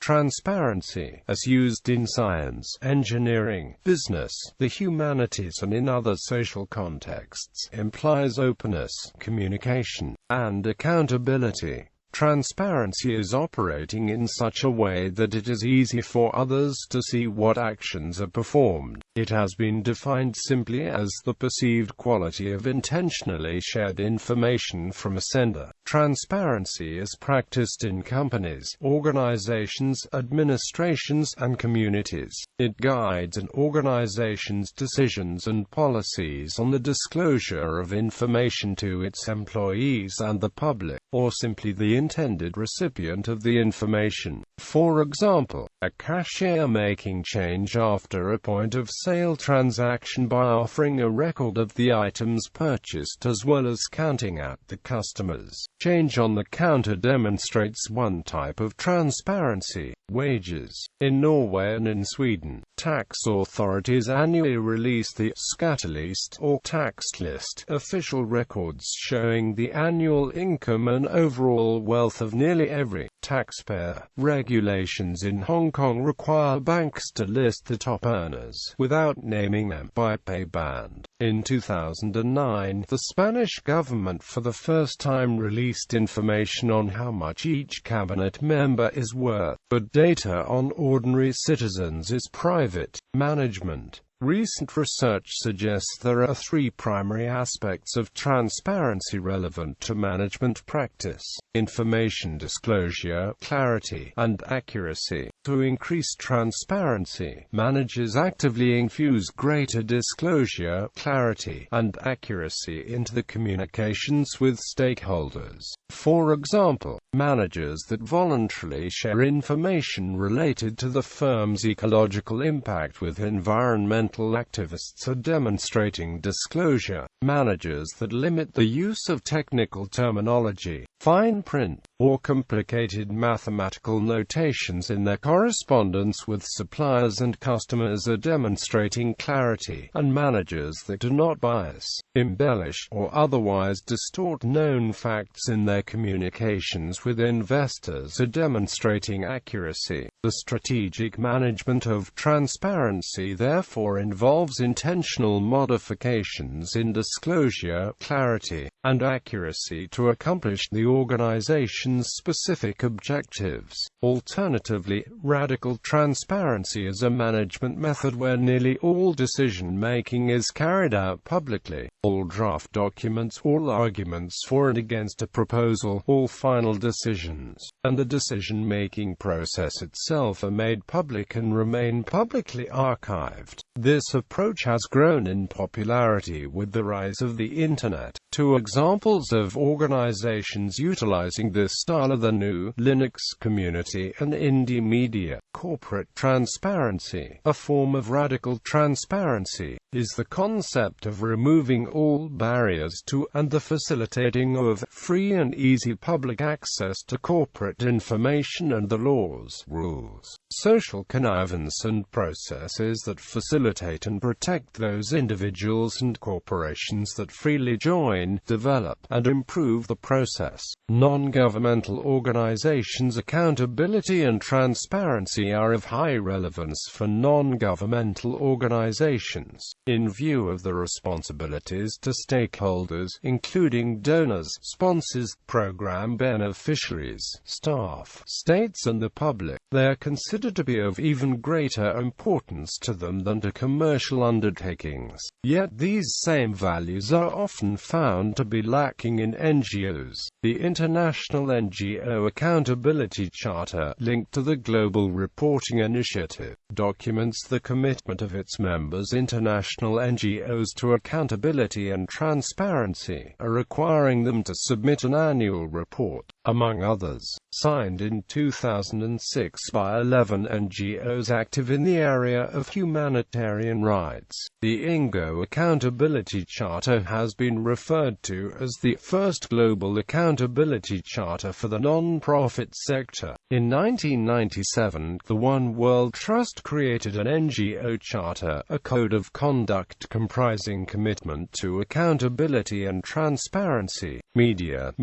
Transparency, as used in science, engineering, business, the humanities and in other social contexts, implies openness, communication, and accountability. Transparency is operating in such a way that it is easy for others to see what actions are performed. It has been defined simply as the perceived quality of intentionally shared information from a sender. Transparency is practiced in companies, organizations, administrations, and communities. It guides an organization's decisions and policies on the disclosure of information to its employees and the public, or simply the intended recipient of the information. For example, a cashier making change after a point-of-sale transaction by offering a record of the items purchased as well as counting out the customer's change on the counter demonstrates one type of transparency. Wages. In Norway and in Sweden, tax authorities annually release the skattelist or tax list, official records showing the annual income and overall wealth of nearly every taxpayer. Regulations in Hong Kong require banks to list the top earners without naming them by pay band. In 2009, the Spanish government for the first time released information on how much each cabinet member is worth, but data on ordinary citizens is private. Management. Recent research suggests there are three primary aspects of transparency relevant to management practice: information disclosure, clarity, and accuracy. To increase transparency, managers actively infuse greater disclosure, clarity, and accuracy into the communications with stakeholders. For example, managers that voluntarily share information related to the firm's ecological impact with environmental activists are demonstrating disclosure. Managers that limit the use of technical terminology, fine print, or complicated mathematical notations in their correspondence with suppliers and customers are demonstrating clarity, and managers that do not bias, embellish, or otherwise distort known facts in their communications with investors are demonstrating accuracy. The strategic management of transparency therefore involves intentional modifications in disclosure, clarity, and accuracy to accomplish the organization's specific objectives. Alternatively, radical transparency is a management method where nearly all decision-making is carried out publicly. All draft documents, all arguments for and against a proposal, all final decisions, and the decision-making process itself are made public and remain publicly archived. This approach has grown in popularity with the rise of the Internet. Two examples of organizations utilizing this style are the GNU Linux community and indie media. Corporate transparency, a form of radical transparency, is the concept of removing all barriers to, and the facilitating of, free and easy public access to corporate information and the laws, rules, social connivance and processes that facilitate and protect those individuals and corporations that freely join, develop, and improve the process. Non-governmental organizations' accountability and transparency are of high relevance for non-governmental organizations, in view of the responsibilities to stakeholders, including donors, sponsors, program beneficiaries, staff, states and the public. They are considered to be of even greater importance to them than to commercial undertakings. Yet these same values are often found to be lacking in NGOs. The International NGO Accountability Charter, linked to the Global Reporting Initiative, documents the commitment of its members. International NGOs to accountability and transparency, requiring them to submit an annual report, among others, signed in 2006 by 11 NGOs active in the area of humanitarian rights. The INGO Accountability Charter has been referred to as the first global accountability charter for the non-profit sector. In 1997, the One World Trust created an NGO charter, a code of conduct comprising commitment to accountability and transparency. Media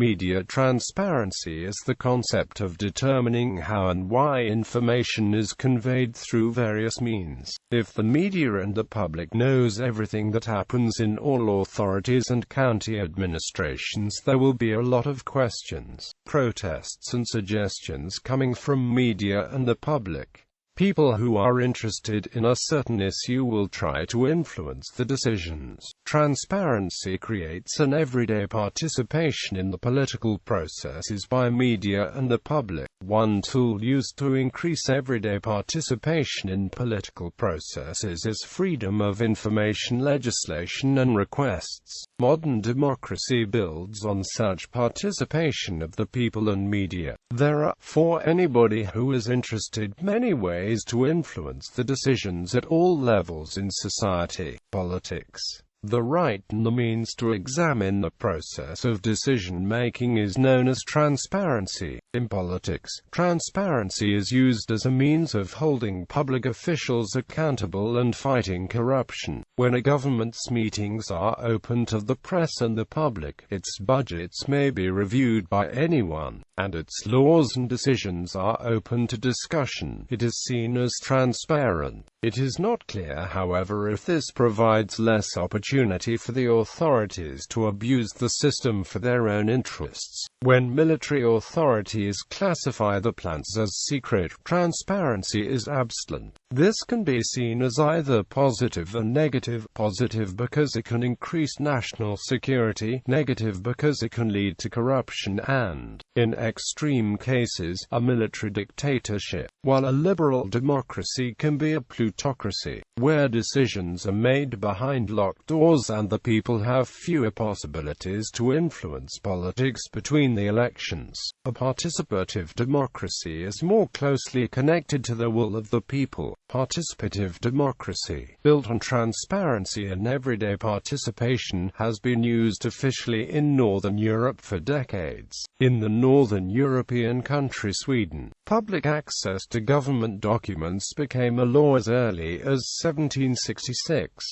transparency Transparency is the concept of determining how and why information is conveyed through various means. If the media and the public knows everything that happens in all authorities and county administrations, there will be a lot of questions, protests and suggestions coming from media and the public. People who are interested in a certain issue will try to influence the decisions. Transparency creates an everyday participation in the political processes by media and the public. One tool used to increase everyday participation in political processes is freedom of information legislation and requests. Modern democracy builds on such participation of the people and media. There are, for anybody who is interested, many ways to influence the decisions at all levels in society. Politics. The right and the means to examine the process of decision-making is known as transparency. In politics, transparency is used as a means of holding public officials accountable and fighting corruption. When a government's meetings are open to the press and the public, its budgets may be reviewed by anyone, and its laws and decisions are open to discussion. It is seen as transparent. It is not clear, however, if this provides less opportunity for the authorities to abuse the system for their own interests. When military authorities classify the plans as secret, transparency is absent. This can be seen as either positive and negative. Positive because it can increase national security, negative because it can lead to corruption and, in extreme cases, a military dictatorship, while a liberal democracy can be a plutocracy, where decisions are made behind locked doors and the people have fewer possibilities to influence politics between the elections. A participative democracy is more closely connected to the will of the people. Participative democracy, built on transparency and everyday participation, has been used officially in Northern Europe for decades. In the Northern European country Sweden, public access to government documents became a law as early as 1766.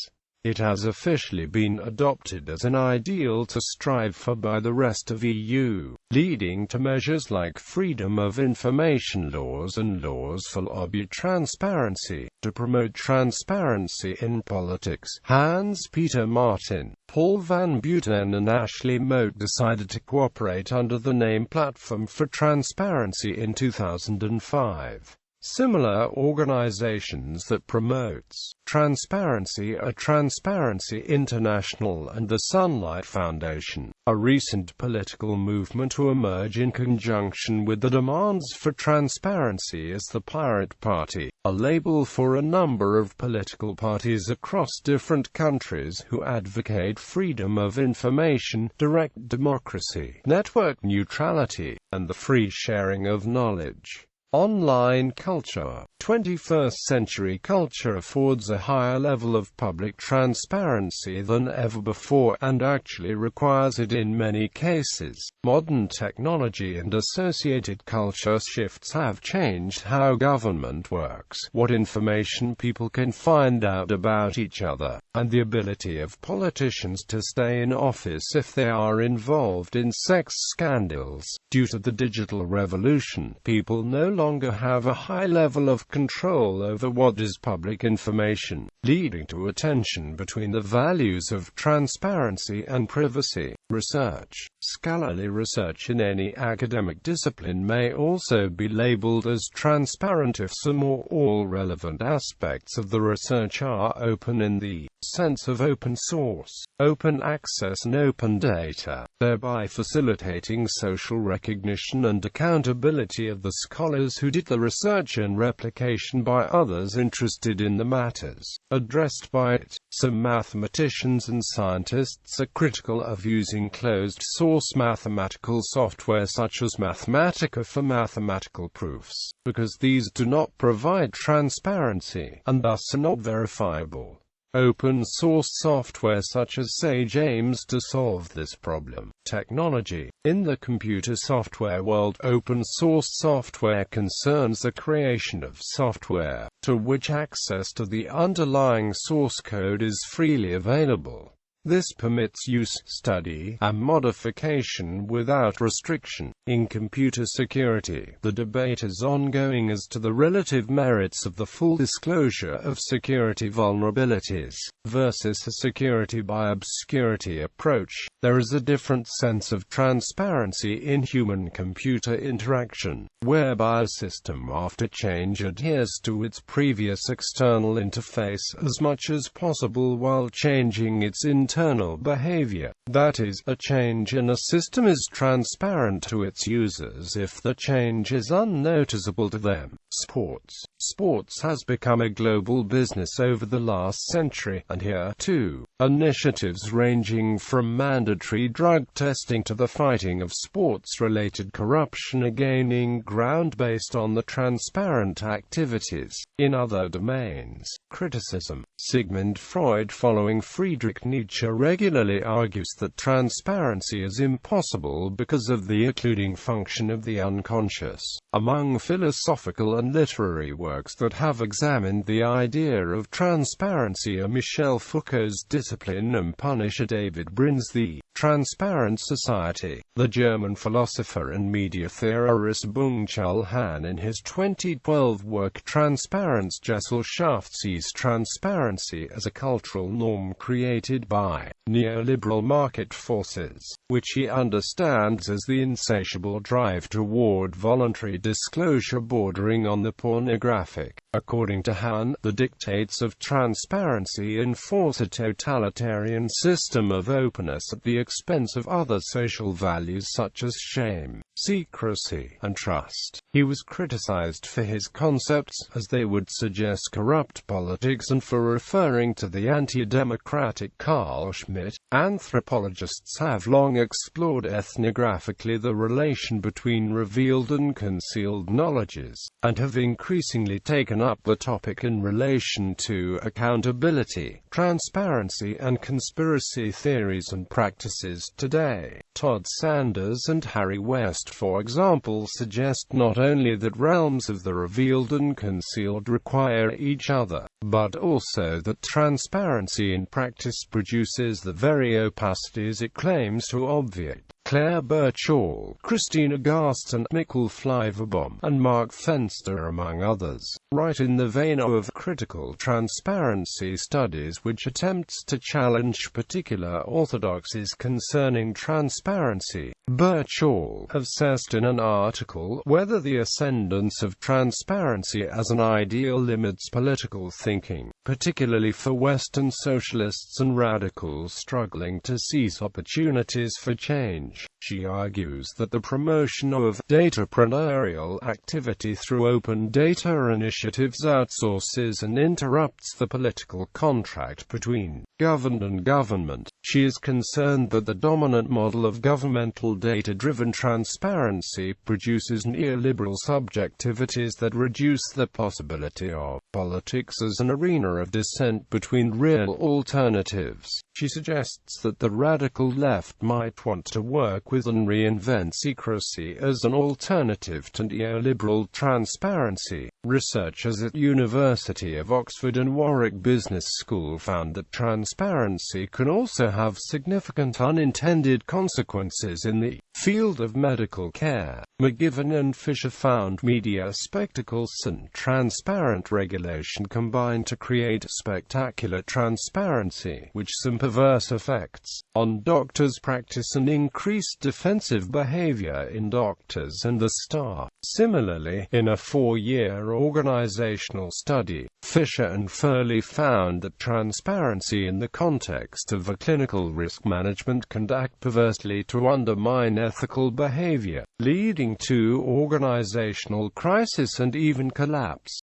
It has officially been adopted as an ideal to strive for by the rest of EU, leading to measures like freedom of information laws and laws for lobby transparency. To promote transparency in politics, Hans-Peter Martin, Paul van Buiten and Ashley Moat decided to cooperate under the name Platform for Transparency in 2005. Similar organizations that promotes transparency are Transparency International and the Sunlight Foundation. A recent political movement to emerge in conjunction with the demands for transparency is the Pirate Party, a label for a number of political parties across different countries who advocate freedom of information, direct democracy, network neutrality, and the free sharing of knowledge. Online culture. 21st century culture affords a higher level of public transparency than ever before and actually requires it in many cases. Modern technology and associated culture shifts have changed how government works, what information people can find out about each other, and the ability of politicians to stay in office if they are involved in sex scandals. Due to the digital revolution, people no longer have a high level of control over what is public information, leading to a tension between the values of transparency and privacy. Research. Scholarly research in any academic discipline may also be labeled as transparent if some or all relevant aspects of the research are open in the sense of open source, open access and open data, thereby facilitating social recognition and accountability of the scholars who did the research and replication by others interested in the matters addressed by it. Some mathematicians and scientists are critical of using closed-source mathematical software such as Mathematica for mathematical proofs, because these do not provide transparency, and thus are not verifiable. Open-source software such as Sage aims to solve this problem. Technology. In the computer software world, open-source software concerns the creation of software, to which access to the underlying source code is freely available. This permits use, study, and modification without restriction. In computer security, the debate is ongoing as to the relative merits of the full disclosure of security vulnerabilities versus a security by obscurity approach. There is a different sense of transparency in human-computer interaction, whereby a system after change adheres to its previous external interface as much as possible while changing its internal behavior. That is, a change in a system is transparent to its users if the change is unnoticeable to them. Sports has become a global business over the last century, and here, too, initiatives ranging from mandatory drug testing to the fighting of sports-related corruption are gaining ground based on the transparent activities. In other domains, criticism. Sigmund Freud, following Friedrich Nietzsche, regularly argues that transparency is impossible because of the occluding function of the unconscious. Among philosophical and literary works that have examined the idea of transparency are Michel Foucault's Discipline and Punisher, David Brin's The Transparent Society, the German philosopher and media theorist Byung-Chul Han in his 2012 work Transparenzgesellschaft sees transparency as a cultural norm created by neoliberal market forces, which he understands as the insatiable drive toward voluntary disclosure bordering on the pornographic. According to Han, the dictates of transparency enforce a totalitarian system of openness at the expense of other social values such as shame, secrecy, and trust. He was criticized for his concepts, as they would suggest corrupt politics, and for referring to the anti-democratic Carl Schmitt. Anthropologists have long explored ethnographically the relation between revealed and concealed knowledges, and have increasingly taken up the topic in relation to accountability, transparency, and conspiracy theories and practices today. Todd Sanders and Harry West, for example, suggest not only that realms of the revealed and concealed require each other, but also that transparency in practice produces the very opacities it claims to obviate. Claire Birchall, Christina Gaston, Mikkel Flyverbaum, and Mark Fenster, among others, write in the vein of critical transparency studies which attempts to challenge particular orthodoxies concerning transparency. Birchall assessed in an article whether the ascendance of transparency as an ideal limits political thinking, particularly for Western socialists and radicals struggling to seize opportunities for change. She argues that the promotion of datapreneurial activity through open data initiatives outsources and interrupts the political contract between governed and government. She is concerned that the dominant model of governmental data-driven transparency produces neoliberal subjectivities that reduce the possibility of politics as an arena of dissent between real alternatives. She suggests that the radical left might want to work with and reinvent secrecy as an alternative to neoliberal transparency. Researchers at University of Oxford and Warwick Business School found that transparency can also have significant unintended consequences in the field of medical care. McGivern and Fisher found media spectacles and transparent regulation combine to create spectacular transparency, which some perverse effects on doctors' practice and increased defensive behavior in doctors and the staff. Similarly, in a 4-year organizational study, Fisher and Furley found that transparency in the context of a clinical risk management can act perversely to undermine ethical behavior, leading to organizational crisis and even collapse.